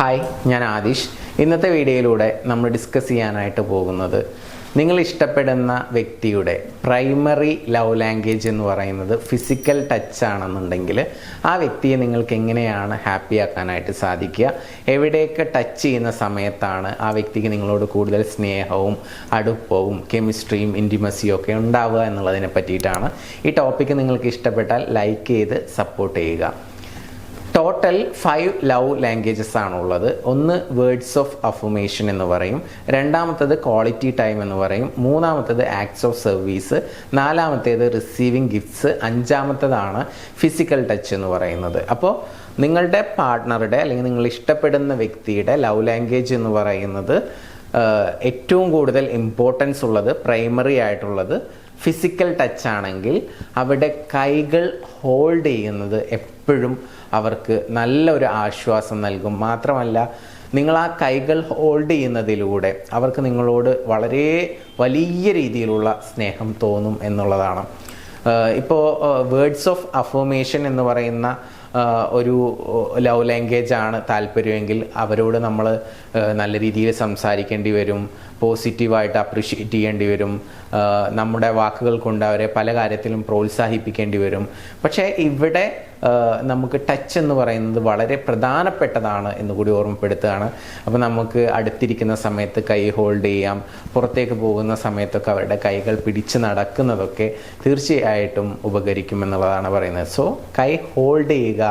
Hi, ഞാൻ ആദിഷ്. ഇന്നത്തെ വീഡിയോയിലൂടെ നമ്മൾ ഡിസ്കസ് ചെയ്യാനായിട്ട് പോകുന്നത് നിങ്ങൾ ഇഷ്ടപ്പെടുന്ന വ്യക്തിയുടെ പ്രൈമറി ലവ് ലാംഗ്വേജ് എന്ന് പറയുന്നത് ഫിസിക്കൽ ടച്ച് ആണെന്നുണ്ടെങ്കിൽ ആ വ്യക്തിയെ നിങ്ങൾക്ക് എങ്ങനെയാണ് ഹാപ്പി ആക്കാനായിട്ട് സാധിക്കുക, എവിടെയൊക്കെ ടച്ച് ചെയ്യുന്ന സമയത്താണ് ആ വ്യക്തിക്ക് നിങ്ങളോട് കൂടുതൽ സ്നേഹവും അടുപ്പവും കെമിസ്ട്രിയും ഇൻറ്റിമസിയും ഒക്കെ ഉണ്ടാവുക എന്നുള്ളതിനെ പറ്റിയിട്ടാണ്. ഈ ടോപ്പിക്ക് നിങ്ങൾക്ക് ഇഷ്ടപ്പെട്ടാൽ ലൈക്ക് ചെയ്ത് സപ്പോർട്ട് ചെയ്യുക. ടോട്ടൽ 5 ലവ് ലാംഗ്വേജസ് ആണുള്ളത്. ഒന്ന് വേർഡ്സ് ഓഫ് അഫർമേഷൻ എന്ന് പറയും, രണ്ടാമത്തേത് ക്വാളിറ്റി ടൈം എന്ന് പറയും, മൂന്നാമത്തേത് ആക്ട്സ് ഓഫ് സർവീസ്, നാലാമത്തേത് റിസീവിങ് ഗിഫ്റ്റ്സ്, അഞ്ചാമത്തേതാണ് ഫിസിക്കൽ ടച്ച് എന്ന് പറയുന്നത്. അപ്പോൾ നിങ്ങളുടെ പാർട്ട്ണറുടെ അല്ലെങ്കിൽ നിങ്ങൾ ഇഷ്ടപ്പെടുന്ന വ്യക്തിയുടെ ലവ് ലാംഗ്വേജ് എന്ന് പറയുന്നത് ഏറ്റവും കൂടുതൽ ഇമ്പോർട്ടൻസ് ഉള്ളത്, പ്രൈമറി ആയിട്ടുള്ളത് ഫിസിക്കൽ ടച്ച് ആണെങ്കിൽ അവിടെ കൈകൾ ഹോൾഡ് ചെയ്യുന്നത് എപ്പോഴും അവർക്ക് നല്ലൊരു ആശ്വാസം നൽകും. മാത്രമല്ല, നിങ്ങൾ ആ കൈകൾ ഹോൾഡ് ചെയ്യുന്നതിലൂടെ അവർക്ക് നിങ്ങളോട് വളരെ വലിയ രീതിയിലുള്ള സ്നേഹം തോന്നും എന്നുള്ളതാണ്. ഇപ്പോൾ വേർഡ്സ് ഓഫ് അഫർമേഷൻ എന്ന് പറയുന്ന ഒരു ലവ് ലാംഗ്വേജ് ആണ് താല്പര്യമെങ്കിൽ അവരോട് നമ്മൾ നല്ല രീതിയിൽ സംസാരിക്കേണ്ടി വരും, പോസിറ്റീവായിട്ട് അപ്രിഷ്യേറ്റ് ചെയ്യേണ്ടി വരും, നമ്മുടെ വാക്കുകൾ കൊണ്ട് അവരെ പല കാര്യത്തിലും പ്രോത്സാഹിപ്പിക്കേണ്ടി വരും. പക്ഷേ ഇവിടെ നമുക്ക് ടച്ച് എന്ന് പറയുന്നത് വളരെ പ്രധാനപ്പെട്ടതാണ് എന്നുകൂടി ഓർമ്മപ്പെടുത്തുകയാണ്. അപ്പോൾ നമുക്ക് അടുത്തിരിക്കുന്ന സമയത്ത് കൈ ഹോൾഡ് ചെയ്യാം, പുറത്തേക്ക് പോകുന്ന സമയത്തൊക്കെ അവരുടെ കൈകൾ പിടിച്ച് നടക്കുന്നതൊക്കെ തീർച്ചയായിട്ടും ഉപകരിക്കുമെന്നുള്ളതാണ് പറയുന്നത്. സോ കൈ ഹോൾഡ് ചെയ്യുക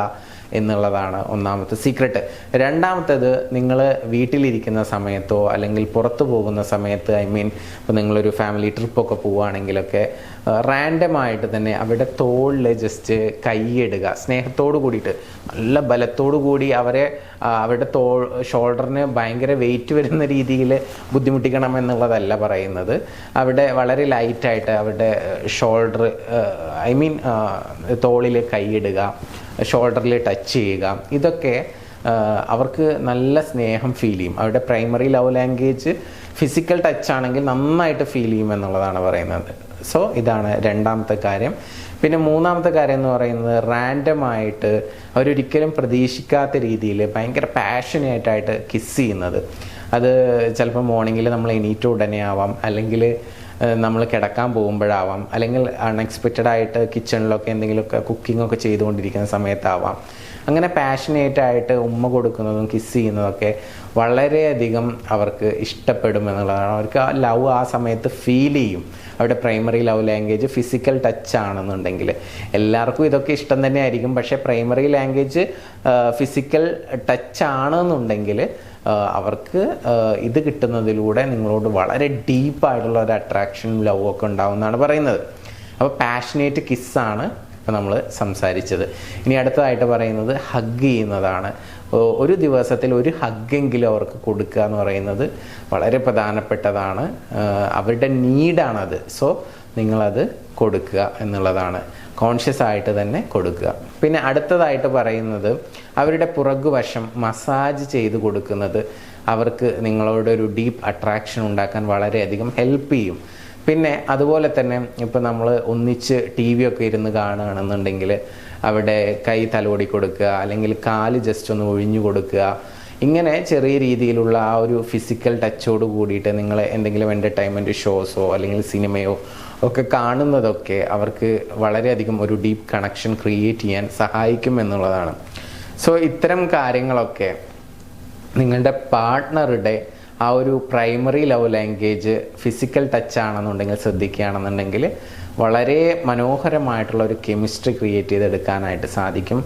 എന്നുള്ളതാണ് ഒന്നാമത്തെ സീക്രട്ട്. രണ്ടാമത്തേത്, നിങ്ങൾ വീട്ടിലിരിക്കുന്ന സമയത്തോ അല്ലെങ്കിൽ പുറത്തു പോകുന്ന സമയത്ത്, ഇപ്പോൾ നിങ്ങളൊരു ഫാമിലി ട്രിപ്പൊക്കെ പോവുകയാണെങ്കിലൊക്കെ റാൻഡമായിട്ട് തന്നെ അവിടെ തോളിൽ ജസ്റ്റ് കൈയിടുക, സ്നേഹത്തോടു കൂടിയിട്ട് നല്ല ബലത്തോടു കൂടി അവരുടെ ഷോൾഡറിന് ഭയങ്കര വെയിറ്റ് വരുന്ന രീതിയിൽ ബുദ്ധിമുട്ടിക്കണം എന്നുള്ളതല്ല പറയുന്നത്. അവിടെ വളരെ ലൈറ്റായിട്ട് അവരുടെ ഷോൾഡർ തോളിൽ കൈയിടുക, ഷോൾഡറിൽ ടച്ച് ചെയ്യുക, ഇതൊക്കെ അവർക്ക് നല്ല സ്നേഹം ഫീൽ ചെയ്യും. അവരുടെ primary love language physical touch ആണെങ്കിൽ നന്നായിട്ട് ഫീൽ ചെയ്യും എന്നുള്ളതാണ് പറയുന്നത്. സോ ഇതാണ് രണ്ടാമത്തെ കാര്യം. പിന്നെ മൂന്നാമത്തെ കാര്യം എന്ന് പറയുന്നത്, റാൻഡമായിട്ട് അവരൊരിക്കലും പ്രതീക്ഷിക്കാത്ത രീതിയിൽ ഭയങ്കര പാഷനേറ്റായിട്ട് കിസ് ചെയ്യുന്നത്. അത് ചിലപ്പോൾ മോർണിംഗിൽ നമ്മൾ എണീറ്റ ഉടനെ ആവാം, അല്ലെങ്കിൽ നമ്മൾ കിടക്കാൻ പോകുമ്പോഴാവാം, അല്ലെങ്കിൽ അൺഎക്സ്പെക്റ്റഡ് ആയിട്ട് കിച്ചണിലൊക്കെ എന്തെങ്കിലുമൊക്കെ കുക്കിങ്ങൊക്കെ ചെയ്തുകൊണ്ടിരിക്കുന്ന സമയത്താവാം. അങ്ങനെ പാഷനേറ്റായിട്ട് ഉമ്മ കൊടുക്കുന്നതും കിസ് ചെയ്യുന്നതൊക്കെ വളരെയധികം അവർക്ക് ഇഷ്ടപ്പെടും എന്നുള്ളതാണ്. അവർക്ക് ആ ലവ് ആ സമയത്ത് ഫീൽ ചെയ്യും. അവരുടെ primary love language physical touch ആണെന്നുണ്ടെങ്കിൽ എല്ലാവർക്കും ഇതൊക്കെ ഇഷ്ടം തന്നെ ആയിരിക്കും. പക്ഷേ പ്രൈമറി ലാംഗ്വേജ് ഫിസിക്കൽ ടച്ച് ആണെന്നുണ്ടെങ്കിൽ അവർക്ക് ഇത് കിട്ടുന്നതിലൂടെ നിങ്ങളോട് വളരെ ഡീപ്പായിട്ടുള്ള ഒരു അട്രാക്ഷൻ ലവ് ഒക്കെ ഉണ്ടാവുമെന്നാണ് പറയുന്നത്. അപ്പോൾ പാഷനേറ്റ് കിസ്സാണ് ഇപ്പോൾ നമ്മൾ സംസാരിച്ചത്. ഇനി അടുത്തതായിട്ട് പറയുന്നത് ഹഗ് ചെയ്യുന്നതാണ്. ഒരു ദിവസത്തിൽ ഒരു ഹഗ്ഗെങ്കിലും അവർക്ക് കൊടുക്കുക എന്ന് പറയുന്നത് വളരെ പ്രധാനപ്പെട്ടതാണ്. അവരുടെ നീഡാണത്. സോ നിങ്ങളത് കൊടുക്കുക എന്നുള്ളതാണ്. കോൺഷ്യസ് ആയിട്ട് തന്നെ കൊടുക്കുക. പിന്നെ അടുത്തതായിട്ട് പറയുന്നത്, അവരുടെ പുറകുവശം മസാജ് ചെയ്ത് കൊടുക്കുന്നത് അവർക്ക് നിങ്ങളോടൊരു ഡീപ്പ് അട്രാക്ഷൻ ഉണ്ടാക്കാൻ വളരെയധികം ഹെൽപ്പ് ചെയ്യും. പിന്നെ അതുപോലെ തന്നെ ഇപ്പോൾ നമ്മൾ ഒന്നിച്ച് TV ഒക്കെ ഇരുന്ന് കാണുകയാണെന്നുണ്ടെങ്കിൽ അവിടെ കൈ തലോടി കൊടുക്കുക, അല്ലെങ്കിൽ കാല് ജസ്റ്റ് ഒന്ന് ഒഴിഞ്ഞു കൊടുക്കുക. ഇങ്ങനെ ചെറിയ രീതിയിലുള്ള ആ ഒരു ഫിസിക്കൽ ടച്ചോട് കൂടിയിട്ട് നിങ്ങൾ എന്തെങ്കിലും എൻ്റർടൈൻമെൻറ്റ് ഷോസോ അല്ലെങ്കിൽ സിനിമയോ ഒക്കെ കാണുന്നതൊക്കെ അവർക്ക് വളരെയധികം ഒരു ഡീപ്പ് കണക്ഷൻ ക്രിയേറ്റ് ചെയ്യാൻ സഹായിക്കും എന്നുള്ളതാണ്. സോ ഇത്തരം കാര്യങ്ങളൊക്കെ നിങ്ങളുടെ പാർട്ട്ണറുടെ ആ ഒരു primary love language physical touch ആണെന്നുണ്ടെങ്കിൽ ശ്രദ്ധിക്കുകയാണെന്നുണ്ടെങ്കിൽ വളരെ മനോഹരമായിട്ടുള്ള ഒരു കെമിസ്ട്രി ക്രിയേറ്റ് ചെയ്തെടുക്കാനായിട്ട് സാധിക്കും.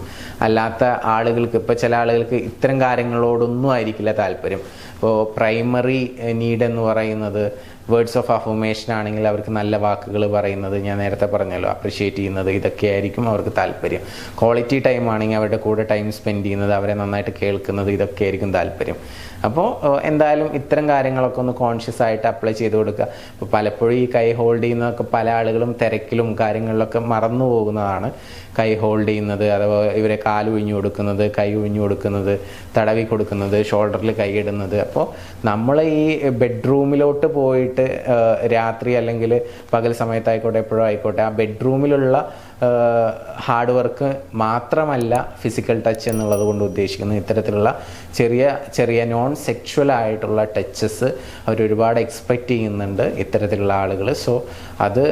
അല്ലാത്ത ആളുകൾക്ക്, ഇപ്പോൾ ചില ആളുകൾക്ക് ഇത്തരം കാര്യങ്ങളോടൊന്നും ആയിരിക്കില്ല താല്പര്യം. ഇപ്പോൾ പ്രൈമറി നീഡ് എന്ന് പറയുന്നത് വേർഡ്സ് ഓഫ് അഫർമേഷൻ ആണെങ്കിൽ അവർക്ക് നല്ല വാക്കുകൾ പറയുന്നത്, ഞാൻ നേരത്തെ പറഞ്ഞല്ലോ, അപ്രിഷ്യേറ്റ് ചെയ്യുന്നത്, ഇതൊക്കെ ആയിരിക്കും അവർക്ക് താല്പര്യം. ക്വാളിറ്റി ടൈം ആണെങ്കിൽ അവരുടെ കൂടെ ടൈം സ്പെൻഡ് ചെയ്യുന്നത്, അവരെ നന്നായിട്ട് കേൾക്കുന്നത്, ഇതൊക്കെ ആയിരിക്കും താല്പര്യം. അപ്പോൾ എന്തായാലും ഇത്തരം കാര്യങ്ങളൊക്കെ ഒന്ന് കോൺഷ്യസ് ആയിട്ട് അപ്ലൈ ചെയ്ത് കൊടുക്കുക. ഇപ്പോൾ പലപ്പോഴും ഈ കൈ ഹോൾഡ് ചെയ്യുന്നതൊക്കെ പല ആളുകളും തിരക്കിലും കാര്യങ്ങളിലൊക്കെ മറന്നു പോകുന്നതാണ്. കൈ ഹോൾഡ് ചെയ്യുന്നത്, അഥവാ ഇവരെ കാല് ഒഴിഞ്ഞു കൊടുക്കുന്നത്, കൈ ഒഴിഞ്ഞു കൊടുക്കുന്നത്, തടവി കൊടുക്കുന്നത്, ഷോൾഡറിൽ കൈയിടുന്നത്. അപ്പോൾ നമ്മൾ ഈ ബെഡ്റൂമിലോട്ട് പോയിട്ട് രാത്രി അല്ലെങ്കിൽ പകൽ സമയത്തായിക്കോട്ടെ എപ്പോഴും ആയിക്കോട്ടെ ആ ബെഡ്റൂമിലുള്ള ഹാർഡ് വർക്ക് മാത്രമല്ല ഫിസിക്കൽ ടച്ച് എന്നുള്ളത് കൊണ്ട് ഉദ്ദേശിക്കുന്നത്. ഇത്തരത്തിലുള്ള ചെറിയ ചെറിയ നോൺ സെക്ഷുവൽ ആയിട്ടുള്ള ടച്ചസ് അവരൊരുപാട് എക്സ്പെക്റ്റ് ചെയ്യുന്നുണ്ട് ഇത്തരത്തിലുള്ള ആളുകൾ. സോ അത്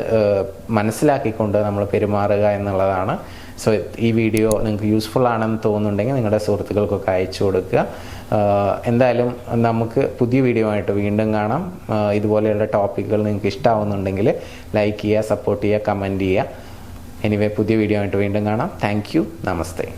മനസ്സിലാക്കിക്കൊണ്ട് നമ്മൾ പെരുമാറുക എന്നുള്ളതാണ്. സോ ഈ വീഡിയോ നിങ്ങൾക്ക് യൂസ്ഫുൾ ആണെന്ന് തോന്നുന്നുണ്ടെങ്കിൽ നിങ്ങളുടെ സുഹൃത്തുക്കൾക്കൊക്കെ അയച്ചു കൊടുക്കുക. എന്തായാലും നമുക്ക് പുതിയ വീഡിയോ ആയിട്ട് വീണ്ടും കാണാം. ഇതുപോലെയുള്ള ടോപ്പിക്കുകൾ നിങ്ങൾക്ക് ഇഷ്ടമാവുന്നുണ്ടെങ്കിൽ ലൈക്ക് ചെയ്യുക, സപ്പോർട്ട് ചെയ്യുക, കമൻറ്റ് ചെയ്യുക. എനിവേ പുതിയ വീഡിയോ ആയിട്ട് വീണ്ടും കാണാം. Thank you. നമസ്തേ.